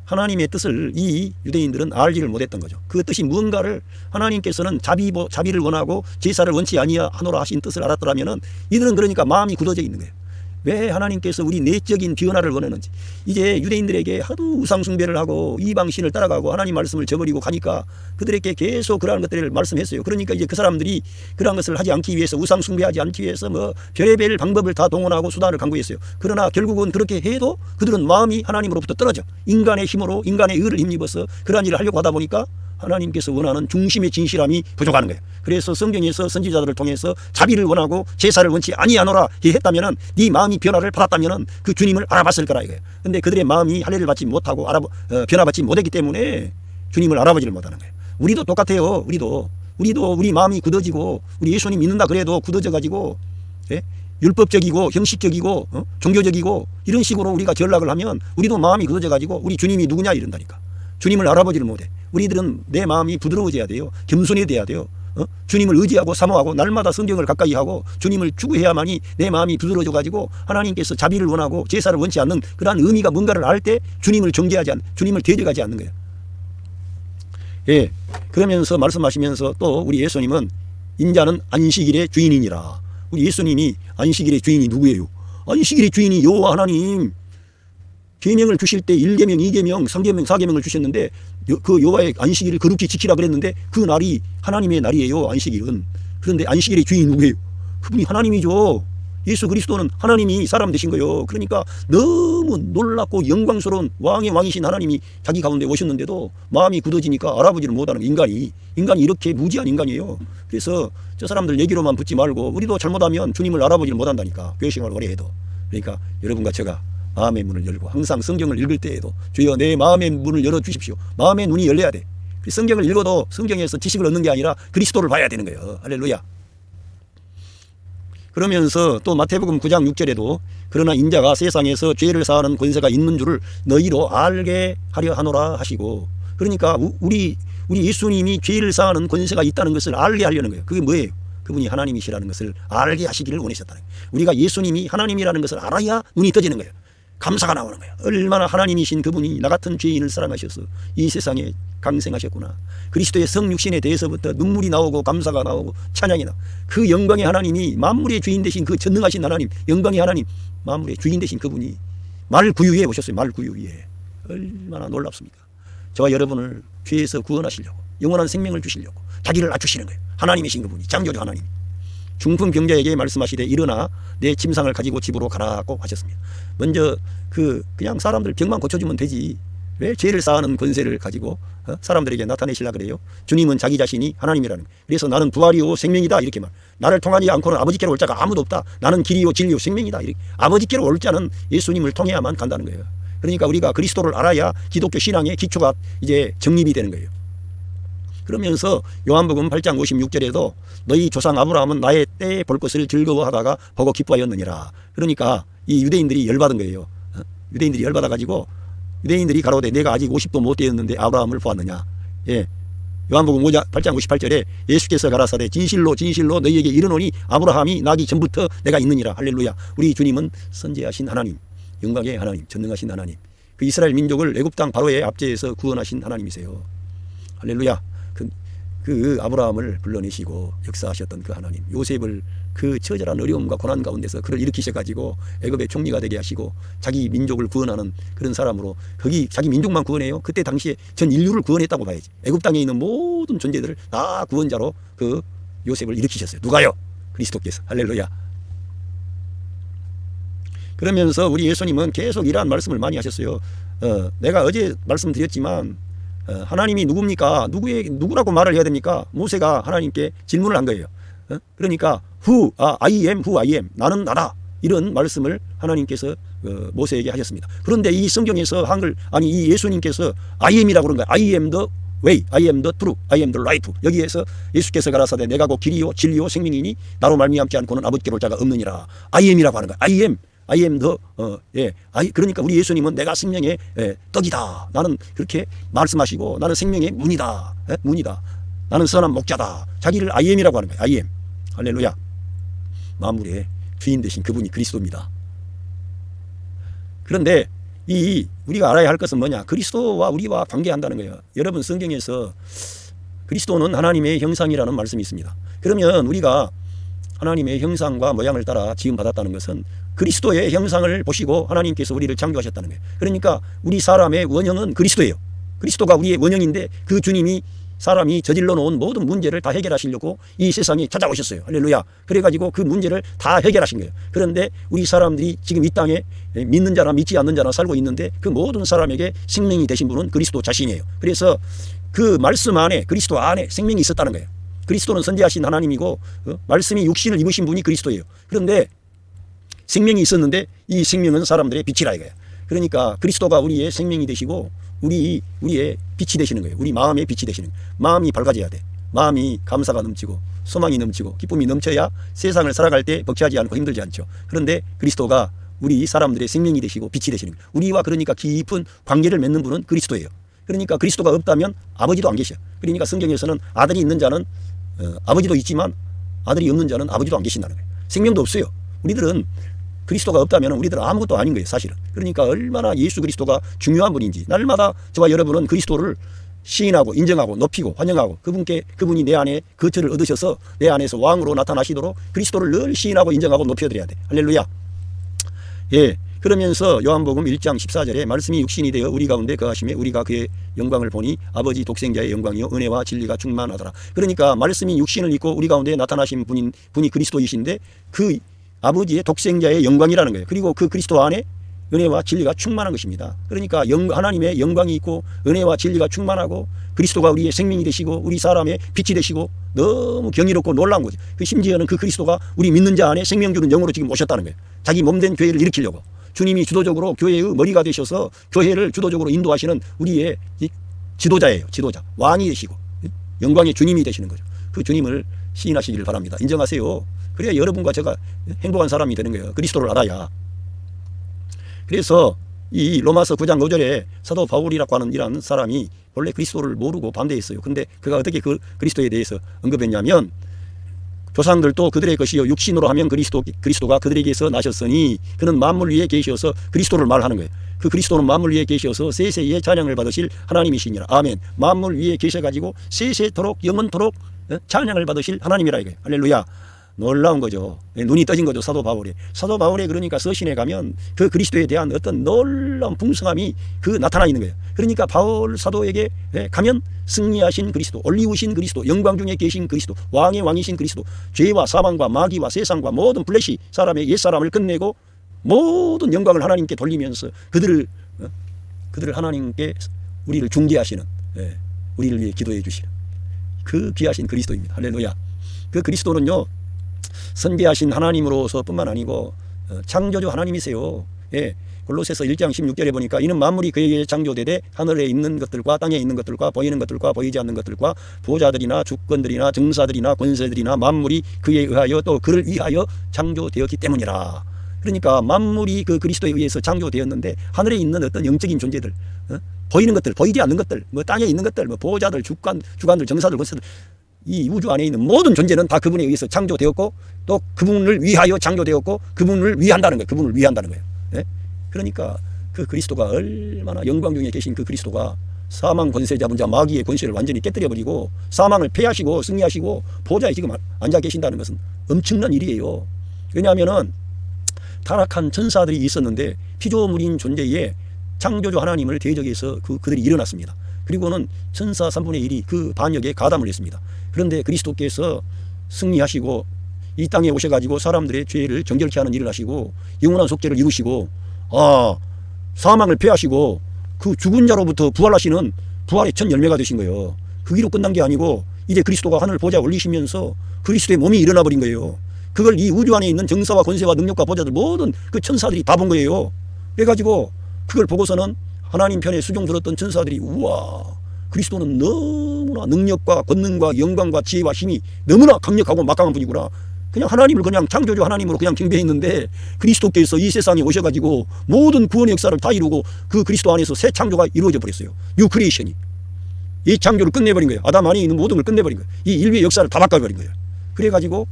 하나님의 뜻을 이 유대인들은 알지를 못했던 거죠. 그 뜻이 무언가를 하나님께서는 자비를 원하고 제사를 원치 아니하노라 하신 뜻을 알았더라면은 이들은 그러니까 마음이 굳어져 있는 거예요. 왜 하나님께서 우리 내적인 변화를 원하는지. 이제 유대인들에게 하도 우상숭배를 하고 이방신을 따라가고 하나님 말씀을 저버리고 가니까 그들에게 계속 그러한 것들을 말씀했어요. 그러니까 이제 그 사람들이 그러한 것을 하지 않기 위해서 우상숭배하지 않기 위해서 뭐 별의별 방법을 다 동원하고 수단을 강구했어요. 그러나 결국은 그렇게 해도 그들은 마음이 하나님으로부터 떨어져 인간의 힘으로 인간의 의를 힘입어서 그러한 일을 하려고 하다 보니까 하나님께서 원하는 중심의 진실함이 부족하는 거예요. 그래서 성경에서 선지자들을 통해서 자비를 원하고 제사를 원치 아니하노라 했다면은 네 마음이 변화를 받았다면은 그 주님을 알아봤을 거라 이거예요. 근데 그들의 마음이 할례를 받지 못하고 변화받지 못했기 때문에 주님을 알아보지를 못하는 거예요. 우리도 똑같아요. 우리도 우리 마음이 굳어지고 우리 예수님 믿는다 그래도 굳어져 가지고 예? 율법적이고 형식적이고 종교적이고 이런 식으로 우리가 전락을 하면 우리도 마음이 굳어져 가지고 우리 주님이 누구냐 이런다니까. 주님을 알아보지를 못해. 우리들은 내 마음이 부드러워져야 돼요. 겸손해져야 돼요. 주님을 의지하고 사모하고 날마다 성경을 가까이 하고 주님을 추구해야만이 내 마음이 부드러워져 가지고 하나님께서 자비를 원하고 제사를 원치 않는 그러한 의미가 뭔가를 알 때 주님을 정죄하지 않는 주님을 대적하지 않는 거예요. 예. 그러면서 말씀하시면서 또 우리 예수님은 인자는 안식일의 주인이니라. 우리 예수님이 안식일의 주인이 누구예요? 안식일의 주인이 여호와 하나님. 계명을 주실 때 1계명, 2계명, 3계명, 4계명을 주셨는데 그 여호와의 안식일을 거룩히 지키라 그랬는데 그 날이 하나님의 날이에요. 안식일은. 그런데 안식일의 주인이 누구예요? 그분이 하나님이죠. 예수 그리스도는 하나님이 사람 되신 거예요. 그러니까 너무 놀랍고 영광스러운 왕의 왕이신 하나님이 자기 가운데 오셨는데도 마음이 굳어지니까 알아보지를 못하는 인간이 이렇게 무지한 인간이에요. 그래서 저 사람들 얘기로만 붙지 말고 우리도 잘못하면 주님을 알아보지를 못한다니까. 교회 생활을 오래 해도. 그러니까 여러분과 제가 마음의 문을 열고 항상 성경을 읽을 때에도 주여 내 마음의 문을 열어주십시오. 마음의 눈이 열려야 돼. 성경을 읽어도 성경에서 지식을 얻는 게 아니라 그리스도를 봐야 되는 거예요. 할렐루야. 그러면서 또 마태복음 9장 6절에도 그러나 인자가 세상에서 죄를 사하는 권세가 있는 줄을 너희로 알게 하려 하노라 하시고 그러니까 우리 예수님이 죄를 사하는 권세가 있다는 것을 알게 하려는 거예요. 그게 뭐예요? 그분이 하나님이시라는 것을 알게 하시기를 원하셨다는 거예요. 우리가 예수님이 하나님이라는 것을 알아야 눈이 떠지는 거예요. 감사가 나오는 거예요. 얼마나 하나님이신 그분이 나 같은 죄인을 사랑하셔서 이 세상에 강생하셨구나. 그리스도의 성육신에 대해서부터 눈물이 나오고 감사가 나오고 찬양이 나오고 그 영광의 하나님이 만물의 주인 되신 그 전능하신 하나님 영광의 하나님 만물의 주인 되신 그분이 말구유에 오셨어요. 말구유에. 얼마나 놀랍습니까? 저와 여러분을 죄에서 구원하시려고 영원한 생명을 주시려고 자기를 낮추시는 거예요. 하나님이신 그분이 창조주 하나님. 중풍병자에게 말씀하시되 일어나 내 침상을 가지고 집으로 가라고 하셨습니다. 먼저 그냥 사람들 병만 고쳐주면 되지 왜 죄를 사하는 권세를 가지고 사람들에게 나타내시려고 그래요? 주님은 자기 자신이 하나님이라는 거예요. 그래서 나는 부활이요 생명이다 이렇게 말. 나를 통하지 않고는 아버지께로 올 자가 아무도 없다. 나는 길이요 진리요 생명이다. 이렇게. 아버지께로 올 자는 예수님을 통해야만 간다는 거예요. 그러니까 우리가 그리스도를 알아야 기독교 신앙의 기초가 이제 정립이 되는 거예요. 그러면서 요한복음 8장 56절에도 너희 조상 아브라함은 나의 때에 볼 것을 즐거워하다가 보고 기뻐하였느니라. 그러니까 이 유대인들이 열받은 거예요. 유대인들이 열받아가지고 유대인들이 가로되 내가 아직 50도 못 되었는데 아브라함을 보았느냐. 예. 요한복음 8장 58절에 예수께서 가라사대 진실로 진실로 너희에게 이르노니 아브라함이 나기 전부터 내가 있느니라. 할렐루야. 우리 주님은 선지하신 하나님, 영광의 하나님, 전능하신 하나님, 그 이스라엘 민족을 애굽 땅 바로의 압제에서 구원하신 하나님이세요. 할렐루야. 그 아브라함을 불러내시고 역사하셨던 그 하나님, 요셉을 그 처절한 어려움과 고난 가운데서 그를 일으키셔가지고 애굽의 총리가 되게 하시고 자기 민족을 구원하는 그런 사람으로, 거기 자기 민족만 구원해요? 그때 당시에 전 인류를 구원했다고 봐야지. 애굽 땅에 있는 모든 존재들을 다 구원자로 그 요셉을 일으키셨어요. 누가요? 그리스도께서. 할렐루야. 그러면서 우리 예수님은 계속 이러한 말씀을 많이 하셨어요. 내가 어제 말씀드렸지만 하나님이 누굽니까? 누구라고 말을 해야 됩니까? 모세가 하나님께 질문을 한 거예요. 그러니까 I am who I am. 나는 나다. 이런 말씀을 하나님께서 모세에게 하셨습니다. 그런데 이 성경에서 이 예수님께서 I am이라고 그런 거예요. I am the way, I am the truth, I am the life. 여기에서 예수께서 가라사대 내가 곧 길이요 진리요 생명이니 나로 말미암지 않고는 아버지께로 올 자가 없느니라. I am이라고 하는 거예요. I am the 그러니까 우리 예수님은 내가 생명의 떡이다. 나는 그렇게 말씀하시고 나는 생명의 문이다. 문이다. 나는 선한 목자다. 자기를 I am이라고 하는 거예요. I am. 할렐루야. 만물의 주인 되신 그분이 그리스도입니다. 그런데 우리가 알아야 할 것은 뭐냐? 그리스도와 우리와 관계한다는 거예요. 여러분, 성경에서 그리스도는 하나님의 형상이라는 말씀이 있습니다. 그러면 우리가 하나님의 형상과 모양을 따라 지음받았다는 것은 그리스도의 형상을 보시고 하나님께서 우리를 창조하셨다는 거예요. 그러니까 우리 사람의 원형은 그리스도예요. 그리스도가 우리의 원형인데 그 주님이 사람이 저질러 놓은 모든 문제를 다 해결하시려고 이 세상에 찾아오셨어요. 할렐루야. 그래가지고 그 문제를 다 해결하신 거예요. 그런데 우리 사람들이 지금 이 땅에 믿는 자나 믿지 않는 자나 살고 있는데 그 모든 사람에게 생명이 되신 분은 그리스도 자신이에요. 그래서 그 말씀 안에, 그리스도 안에 생명이 있었다는 거예요. 그리스도는 선지하신 하나님이고 말씀이 육신을 입으신 분이 그리스도예요. 그런데 생명이 있었는데 이 생명은 사람들의 빛이라 이거예요. 그러니까 그리스도가 우리의 생명이 되시고 우리의 빛이 되시는 거예요. 우리 마음의 빛이 되시는 거예요. 마음이 밝아져야 돼. 마음이 감사가 넘치고 소망이 넘치고 기쁨이 넘쳐야 세상을 살아갈 때 벅차지 않고 힘들지 않죠. 그런데 그리스도가 우리 사람들의 생명이 되시고 빛이 되시는 거예요. 우리와 그러니까 깊은 관계를 맺는 분은 그리스도예요. 그러니까 그리스도가 없다면 아버지도 안 계셔. 그러니까 성경에서는 아들이 있는 자는 아버지도 있지만 아들이 없는 자는 아버지도 안 계신다는 거예요. 생명도 없어요. 우리들은 그리스도가 없다면 우리들은 아무것도 아닌 거예요, 사실은. 그러니까 얼마나 예수 그리스도가 중요한 분인지 날마다 저와 여러분은 그리스도를 시인하고 인정하고 높이고 환영하고 그분이 내 안에 거처를 얻으셔서 내 안에서 왕으로 나타나시도록 그리스도를 늘 시인하고 인정하고 높여드려야 돼. 할렐루야. 예. 그러면서 요한복음 1장 14절에 말씀이 육신이 되어 우리 가운데 거하심에 우리가 그의 영광을 보니 아버지 독생자의 영광이요 은혜와 진리가 충만하더라. 그러니까 말씀이 육신을 입고 우리 가운데 나타나신 분이 그리스도이신데 그 아버지의 독생자의 영광이라는 거예요. 그리고 그 그리스도 안에 은혜와 진리가 충만한 것입니다. 그러니까 하나님의 영광이 있고 은혜와 진리가 충만하고 그리스도가 우리의 생명이 되시고 우리 사람의 빛이 되시고 너무 경이롭고 놀라운 거죠. 심지어는 그 그리스도가 우리 믿는 자 안에 생명 주는 영으로 지금 오셨다는 거예요. 자기 몸된 교회를 일으키려고. 주님이 주도적으로 교회의 머리가 되셔서 교회를 주도적으로 인도하시는 우리의 지도자예요. 지도자. 왕이 되시고 영광의 주님이 되시는 거죠. 그 주님을 시인하시기를 바랍니다. 인정하세요. 그래야 여러분과 제가 행복한 사람이 되는 거예요. 그리스도를 알아야. 그래서 이 로마서 9장 5절에 사도 바울이라고 하는 이런 사람이 원래 그리스도를 모르고 반대했어요. 근데 그가 어떻게 그리스도에 대해서 언급했냐면 조상들도 그들의 것이요 육신으로 하면 그리스도가 그들에게서 나셨으니 그는 만물 위에 계시어서 그리스도를 말하는 거예요. 그 그리스도는 만물 위에 계시어서 세세의 찬양을 받으실 하나님이시니라. 아멘. 만물 위에 계셔가지고 세세토록 영원토록 찬양을 받으실 하나님이라 이거예요. 할렐루야. 놀라운 거죠. 눈이 떠진 거죠. 사도 바울에 그러니까 서신에 가면 그 그리스도에 대한 어떤 놀라운 풍성함이 나타나 있는 거예요. 그러니까 바울 사도에게 가면 승리하신 그리스도, 올리우신 그리스도, 영광 중에 계신 그리스도, 왕의 왕이신 그리스도, 죄와 사망과 마귀와 세상과 모든 플래시 사람의 옛사람을 끝내고 모든 영광을 하나님께 돌리면서 그들을 하나님께 우리를 중개하시는, 우리를 위해 기도해 주시는 그 귀하신 그리스도입니다. 할렐루야. 그 그리스도는요 선비하신 하나님으로서 뿐만 아니고 창조주 하나님이세요. 예. 골로새서 1장 16절에 보니까 이는 만물이 그에게 창조되되 하늘에 있는 것들과 땅에 있는 것들과 보이는 것들과 보이지 않는 것들과 보좌들이나 주권들이나 정사들이나 권세들이나 만물이 그에 의하여 또 그를 위하여 창조되었기 때문이라. 그러니까 만물이 그 그리스도에 의해서 창조되었는데 하늘에 있는 어떤 영적인 존재들, 보이는 것들, 보이지 않는 것들, 뭐 땅에 있는 것들, 뭐 보호자들, 주관들, 정사들, 권세들, 이 우주 안에 있는 모든 존재는 다 그분에 의해서 창조되었고 또 그분을 위하여 창조되었고 그분을 위한다는 거예요. 그분을 위한다는 거예요. 네? 그러니까 그 그리스도가 얼마나 영광 중에 계신 그 그리스도가 사망 권세 잡은 자 마귀의 권세를 완전히 깨뜨려버리고 사망을 패하시고 승리하시고 보좌에 지금 앉아 계신다는 것은 엄청난 일이에요. 왜냐하면은 타락한 천사들이 있었는데 피조물인 존재에 창조주 하나님을 대적해서 그들이 일어났습니다. 그리고는 천사 3분의 1이 그 반역에 가담을 했습니다. 그런데 그리스도께서 승리하시고 이 땅에 오셔가지고 사람들의 죄를 정결케 하는 일을 하시고 영원한 속죄를 이루시고 사망을 패하시고 그 죽은 자로부터 부활하시는 부활의 첫 열매가 되신 거예요. 그 기로 끝난 게 아니고 이제 그리스도가 하늘 보좌에 올리시면서 그리스도의 몸이 일어나 버린 거예요. 그걸 이 우주 안에 있는 정사와 권세와 능력과 보좌들 모든 그 천사들이 다 본 거예요. 그래가지고 그걸 보고서는 하나님 편에 수종 들었던 천사들이 우와, 그리스도는 너무나 능력과 권능과 영광과 지혜와 힘이 너무나 강력하고 막강한 분이구나. 그냥 하나님을 그냥 창조주 하나님으로 그냥 경배했는데 그리스도께서 이 세상에 오셔가지고 모든 구원의 역사를 다 이루고 그 그리스도 안에서 새 창조가 이루어져 버렸어요. 뉴 크리에이션이. 이 창조를 끝내버린 거예요. 아담 안에 있는 모든 걸 끝내버린 거예요. 이 인류의 역사를 다 바꿔버린 거예요. 그래가지고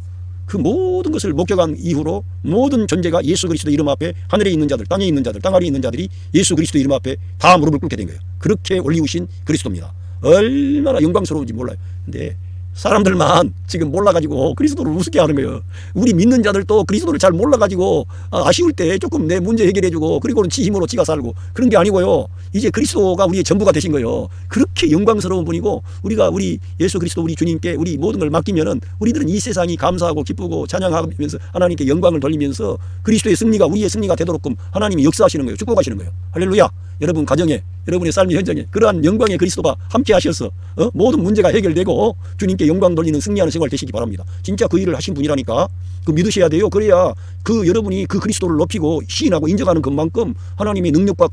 그 모든 것을 목격한 이후로 모든 존재가 예수 그리스도 이름 앞에 하늘에 있는 자들, 땅에 있는 자들, 땅 아래에 있는 자들이 예수 그리스도 이름 앞에 다 무릎을 꿇게 된 거예요. 그렇게 올리우신 그리스도입니다. 얼마나 영광스러운지 몰라요. 근데 사람들만 지금 몰라가지고 그리스도를 우습게 하는 거예요. 우리 믿는 자들도 그리스도를 잘 몰라가지고 아쉬울 때 조금 내 문제 해결해주고 그리고는 지 힘으로 지가 살고 그런 게 아니고요. 이제 그리스도가 우리의 전부가 되신 거예요. 그렇게 영광스러운 분이고 우리 예수 그리스도 우리 주님께 우리 모든 걸 맡기면은 우리들은 이 세상이 감사하고 기쁘고 찬양하면서 하나님께 영광을 돌리면서 그리스도의 승리가 우리의 승리가 되도록끔 하나님이 역사하시는 거예요. 축복하시는 거예요. 할렐루야. 여러분 가정에 여러분의 삶의 현장에 그러한 영광의 그리스도가 함께 하셔서 모든 문제가 해결되고 주님께 영광 돌리는 승리하는 생활 되시기 바랍니다. 진짜 그 일을 하신 분이라니까 그 믿으셔야 돼요. 그래야 그 여러분이 그 그리스도를 높이고 시인하고 인정하는 것만큼 하나님의 능력과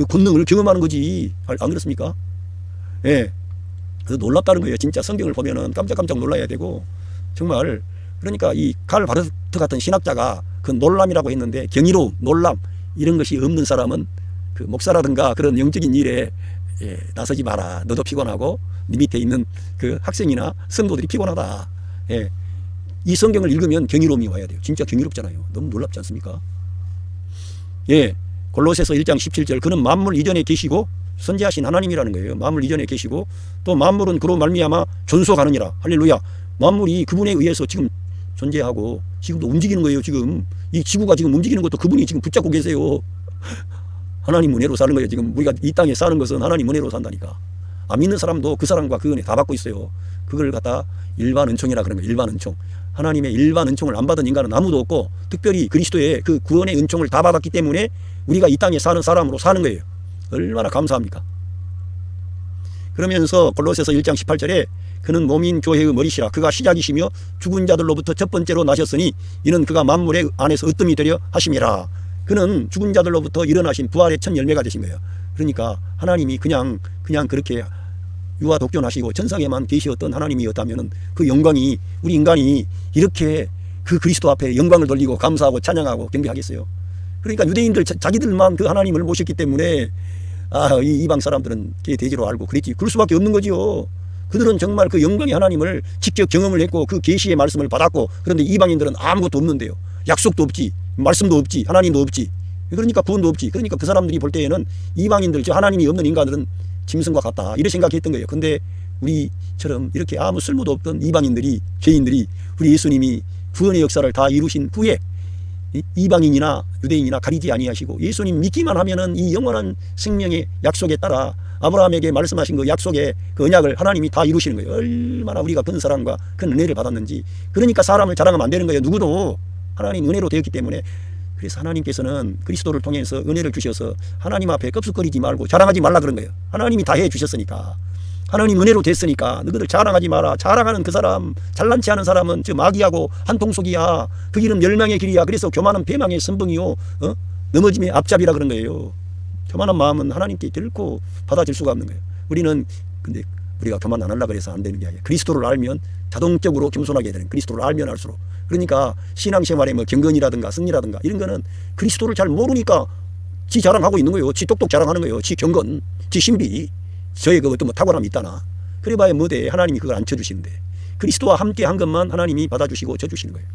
권능을 경험하는 거지. 안 그렇습니까? 예. 그래서 놀랍다는 거예요. 진짜 성경을 보면은 깜짝깜짝 놀라야 되고 정말 그러니까 이 칼 바르트 같은 신학자가 그 놀람이라고 했는데 경이로움, 놀람 이런 것이 없는 사람은 그 목사라든가 그런 영적인 일에 나서지 마라. 너도 피곤하고 네 밑에 있는 그 학생이나 성도들이 피곤하다. 이 성경을 읽으면 경이로움이 와야 돼요. 진짜 경이롭잖아요. 너무 놀랍지 않습니까? 골로새서 1장 17절 그는 만물 이전에 계시고 선지하신 하나님이라는 거예요. 만물 이전에 계시고 또 만물은 그로 말미암아 존속하느니라. 할렐루야. 만물이 그분에 의해서 지금 존재하고 지금도 움직이는 거예요. 지금 이 지구가 지금 움직이는 것도 그분이 지금 붙잡고 계세요. 하나님 은혜로 사는 거예요. 지금 우리가 이 땅에 사는 것은 하나님 은혜로 산다니까. 안 믿는 사람도 그 사람과 그 은혜 다 받고 있어요. 그걸 갖다 일반 은총이라 그런 거예요. 일반 은총. 하나님의 일반 은총을 안 받은 인간은 아무도 없고 특별히 그리스도의 그 구원의 은총을 다 받았기 때문에 우리가 이 땅에 사는 사람으로 사는 거예요. 얼마나 감사합니까? 그러면서 골로새서 1장 18절에 그는 몸인 교회의 머리시라. 그가 시작이시며 죽은 자들로부터 첫 번째로 나셨으니 이는 그가 만물의 안에서 으뜸이 되려 하심이라. 그는 죽은 자들로부터 일어나신 부활의 첫 열매가 되신 거예요. 그러니까 하나님이 그냥 그렇게 유아 독존하시고 천상에만 계시었던 하나님이었다면 그 영광이 우리 인간이 이렇게 그 그리스도 앞에 영광을 돌리고 감사하고 찬양하고 경배하겠어요. 그러니까 유대인들 자기들만 그 하나님을 모셨기 때문에 이 이방 사람들은 걔 대지로 알고 그랬지. 그럴 수밖에 없는 거지요. 그들은 정말 그 영광의 하나님을 직접 경험을 했고 그 계시의 말씀을 받았고 그런데 이방인들은 아무것도 없는데요. 약속도 없지. 말씀도 없지. 하나님도 없지. 그러니까 구원도 없지. 그러니까 그 사람들이 볼 때에는 이방인들, 저 하나님이 없는 인간들은 짐승과 같다. 이렇게 생각했던 거예요. 근데 우리처럼 이렇게 아무 쓸모도 없던 이방인들이, 죄인들이 우리 예수님이 구원의 역사를 다 이루신 후에 이방인이나 유대인이나 가리지 아니하시고 예수님 믿기만 하면은 이 영원한 생명의 약속에 따라 아브라함에게 말씀하신 그 약속의 그 언약을 하나님이 다 이루시는 거예요. 얼마나 우리가 큰 사랑과 큰 은혜를 받았는지. 그러니까 사람을 자랑하면 안 되는 거예요. 누구도 하나님 은혜로 되었기 때문에. 그래서 하나님께서는 그리스도를 통해서 은혜를 주셔서 하나님 앞에 껍죽거리지 말고 자랑하지 말라 그런 거예요. 하나님이 다 해주셨으니까. 하나님 은혜로 됐으니까 너희들 자랑하지 마라. 자랑하는 그 사람, 잘난치 하는 사람은 저 마귀하고 한통속이야. 그 길은 멸망의 길이야. 그래서 교만은 배망의 선봉이요. 넘어짐의 앞잡이라 그런 거예요. 교만한 마음은 하나님께 결코 받아질 수가 없는 거예요. 근데 우리가 교만 안 하려고 해서 안 되는 게 아니에요. 그리스도를 알면 자동적으로 겸손하게 되는, 그리스도를 알면 알수록. 그러니까 신앙생활에 뭐 경건이라든가 승리라든가 이런 거는 그리스도를 잘 모르니까 지 자랑하고 있는 거예요. 지 똑똑 자랑하는 거예요. 지 경건, 지 신비, 저의 그 어떤 뭐 탁월함이 있다나. 그래봐야 뭐대. 하나님이 그걸 안 쳐주시는데, 그리스도와 함께 한 것만 하나님이 받아주시고 져주시는 거예요.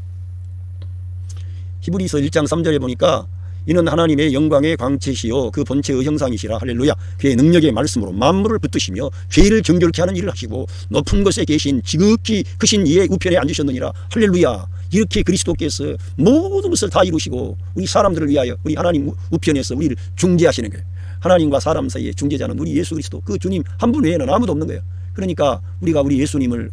히브리서 1장 3절에 보니까 이는 하나님의 영광의 광채시요 그 본체의 형상이시라. 할렐루야. 그의 능력의 말씀으로 만물을 붙드시며 죄를 정결케 하는 일을 하시고 높은 곳에 계신 지극히 크신 이의 우편에 앉으셨느니라. 할렐루야. 이렇게 그리스도께서 모든 것을 다 이루시고 우리 사람들을 위하여 우리 하나님 우편에서 우리를 중재하시는 거예요. 하나님과 사람 사이의 중재자는 우리 예수 그리스도, 그 주님 한 분 외에는 아무도 없는 거예요. 그러니까 우리가 우리 예수님을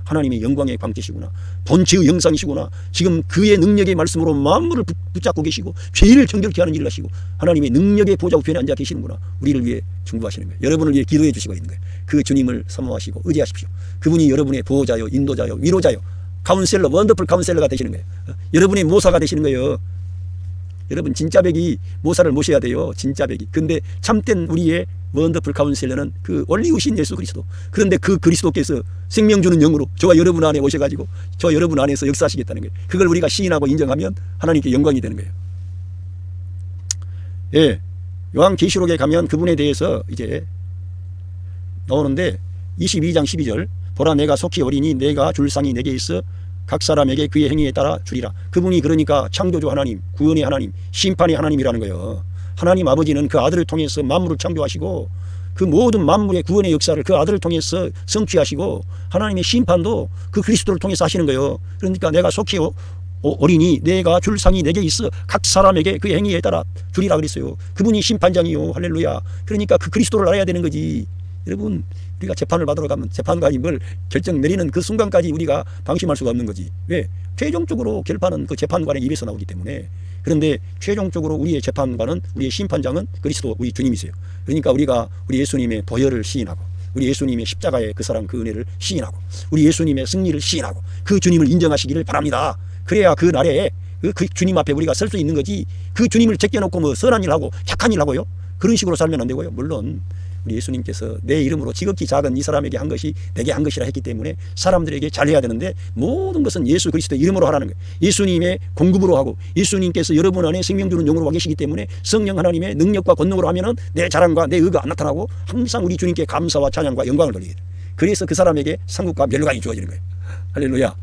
하나님의 영광의 광채시구나, 본체의 형상이시구나, 지금 그의 능력의 말씀으로 만물을 붙잡고 계시고 죄를 정결케 하는 일을 하시고 하나님의 능력의 보좌 우편에 앉아 계시는구나, 우리를 위해 중보하시는 거예요. 여러분을 위해 기도해 주시고 있는 거예요. 그 주님을 사모하시고 의지하십시오. 그분이 여러분의 보호자요, 인도자요, 위로자요, 카운셀러, 원더풀 카운셀러가 되시는 거예요. 여러분의 모사가 되시는 거예요. 여러분 진짜 백이 모사를 모셔야 돼요. 진짜 백이. 근데 참된 우리의 원더풀 카운셀러는 그 원리우신 예수 그리스도. 그런데 그 그리스도께서 생명 주는 영으로 저와 여러분 안에 오셔가지고 저와 여러분 안에서 역사하시겠다는 거예요. 그걸 우리가 시인하고 인정하면 하나님께 영광이 되는 거예요. 예, 요한계시록에 가면 그분에 대해서 이제 나오는데 22장 12절 보라 내가 속히 어리니 내가 줄 상이 내게 있어 각 사람에게 그의 행위에 따라 주리라. 그분이 그러니까 창조주 하나님, 구원의 하나님, 심판의 하나님이라는 거예요. 하나님 아버지는 그 아들을 통해서 만물을 창조하시고 그 모든 만물의 구원의 역사를 그 아들을 통해서 성취하시고 하나님의 심판도 그 그리스도를 통해서 하시는 거예요. 그러니까 내가 속히 어리니 내가 줄 상이 내게 있어 각 사람에게 그의 행위에 따라 주리라 그랬어요. 그분이 심판장이요. 할렐루야. 그러니까 그 그리스도를 알아야 되는 거지. 여러분 우리가 재판을 받으러 가면 재판관이 뭘 결정 내리는 그 순간까지 우리가 방심할 수가 없는 거지. 왜? 최종적으로 결판은 그 재판관의 입에서 나오기 때문에. 그런데 최종적으로 우리의 재판관은, 우리의 심판장은 그리스도 우리 주님이세요. 그러니까 우리가 우리 예수님의 보혈을 시인하고 우리 예수님의 십자가의 그 사랑 그 은혜를 시인하고 우리 예수님의 승리를 시인하고 그 주님을 인정하시기를 바랍니다. 그래야 그 날에 그 주님 앞에 우리가 설 수 있는 거지. 그 주님을 제껴놓고 뭐 선한 일 하고 착한 일 하고요, 그런 식으로 살면 안 되고요. 물론 우리 예수님께서 내 이름으로 지극히 작은 이 사람에게 한 것이 내게 한 것이라 했기 때문에 사람들에게 잘해야 되는데 모든 것은 예수 그리스도의 이름으로 하라는 거예요. 예수님의 공급으로 하고 예수님께서 여러분 안에 생명 주는 영으로 와 계시기 때문에 성령 하나님의 능력과 권능으로 하면은 내 자랑과 내 의가 안 나타나고 항상 우리 주님께 감사와 찬양과 영광을 돌리게 돼요. 그래서 그 사람에게 상급과 멸관이 주어지는 거예요. 할렐루야.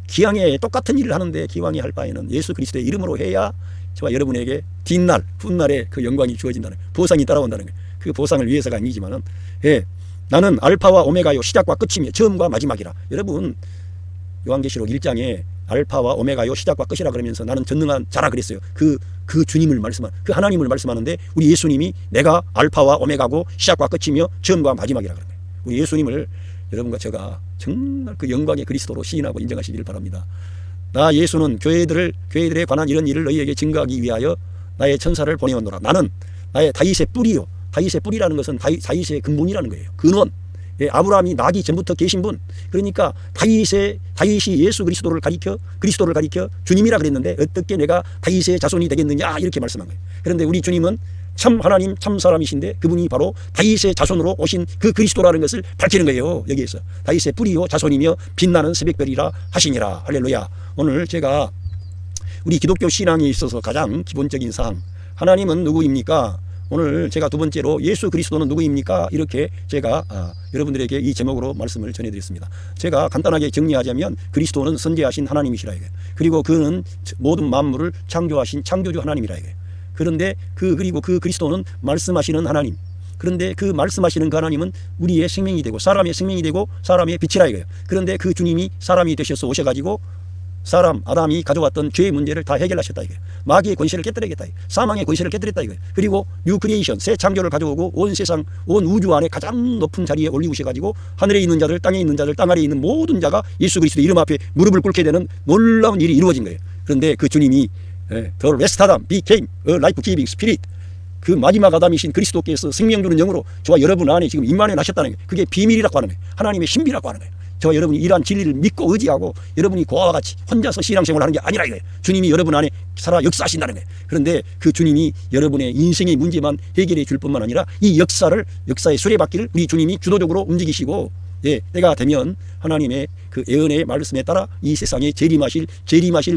기왕에 똑같은 일을 하는데 기왕에 할 바에는 예수 그리스도의 이름으로 해야 저와 여러분에게 뒷날 훗날에 그 영광이 주어진다는 거예요. 보상이 따라온다는 거예요. 그 보상을 위해서가 아니지만은, 예, 나는 알파와 오메가요 시작과 끝이며 처음과 마지막이라. 여러분 요한계시록 1장에 알파와 오메가요 시작과 끝이라 그러면서 나는 전능한 자라 그랬어요. 그 주님을 말씀한, 그 하나님을 말씀하는데 우리 예수님이 내가 알파와 오메가고 시작과 끝이며 처음과 마지막이라 그런 거예요. 우리 예수님을 여러분과 제가 정말 그 영광의 그리스도로 시인하고 인정하시기를 바랍니다. 나 예수는 교회들에 관한 이런 일을 너희에게 증거하기 위하여 나의 천사를 보내었노라. 나는 나의 다윗의 뿌리요. 다윗의 뿌리라는 것은 다윗의 근본이라는 거예요. 근원. 예, 아브라함이 나기 전부터 계신 분. 그러니까 다윗이 예수 그리스도를 가리켜 주님이라 그랬는데 어떻게 내가 다윗의 자손이 되겠느냐 이렇게 말씀한 거예요. 그런데 우리 주님은 참 하나님 참 사람이신데 그분이 바로 다윗의 자손으로 오신 그 그리스도라는 것을 밝히는 거예요. 여기에서 다윗의 뿌리요 자손이며 빛나는 새벽별이라 하시니라. 할렐루야. 오늘 제가 우리 기독교 신앙에 있어서 가장 기본적인 사항, 하나님은 누구입니까? 오늘 제가 두 번째로 예수 그리스도는 누구입니까? 이렇게 제가 여러분들에게 이 제목으로 말씀을 전해드렸습니다. 제가 간단하게 정리하자면 그리스도는 선지하신 하나님이시라 이거예요. 그리고 그는 모든 만물을 창조하신 창조주 하나님이라 이거예요. 그런데 그리고 그 그리스도는 말씀하시는 하나님. 그런데 그 말씀하시는 그 하나님은 우리의 생명이 되고 사람의 생명이 되고 사람의 빛이라 이거예요. 그런데 그 주님이 사람이 되셔서 오셔가지고 사람 아담이 가져왔던 죄의 문제를 다 해결하셨다 이거예요. 마귀의 권세를 깨뜨리겠다, 사망의 권세를 깨뜨렸다 이거예요. 그리고 뉴 크리에이션, 새 창조를 가져오고 온 세상, 온 우주 안에 가장 높은 자리에 올리우셔가지고 하늘에 있는 자들, 땅에 있는 자들, 땅 아래에 있는 모든 자가 예수 그리스도 이름 앞에 무릎을 꿇게 되는 놀라운 일이 이루어진 거예요. 그런데 그 주님이 The last Adam became a life-giving spirit. 그 마지막 아담이신 그리스도께서 생명 주는 영으로 저와 여러분 안에 지금 임만해 나셨다는 거예요. 그게 비밀이라고 하는 거예요. 하나님의 신비라고 하는 거예요. 저와 여러분이 이러한 진리를 믿고 의지하고 여러분이 그와 같이 혼자서 신앙생활을 하는 게 아니라 이거예요. 주님이 여러분 안에 살아 역사하신다는 거예요. 그런데 그 주님이 여러분의 인생의 문제만 해결해 줄 뿐만 아니라 이 역사의 수레바퀴를 우리 주님이 주도적으로 움직이시고, 예, 때가 되면 하나님의 그 예언의 말씀에 따라 이 세상에 재림하실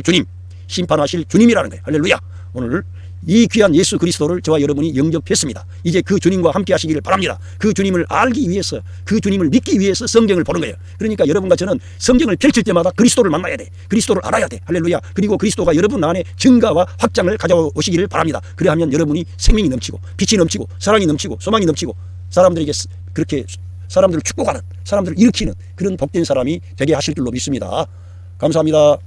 주님, 심판하실 주님이라는 거예요. 할렐루야. 오늘 이 귀한 예수 그리스도를 저와 여러분이 영접했습니다. 이제 그 주님과 함께 하시기를 바랍니다. 그 주님을 알기 위해서, 그 주님을 믿기 위해서 성경을 보는 거예요. 그러니까 여러분과 저는 성경을 펼칠 때마다 그리스도를 만나야 돼. 그리스도를 알아야 돼. 할렐루야. 그리고 그리스도가 여러분 안에 증가와 확장을 가져오시기를 바랍니다. 그래야하면 여러분이 생명이 넘치고 빛이 넘치고 사랑이 넘치고 소망이 넘치고 사람들에게 그렇게 사람들을 축복하는, 사람들을 일으키는 그런 복된 사람이 되게 하실 줄로 믿습니다. 감사합니다.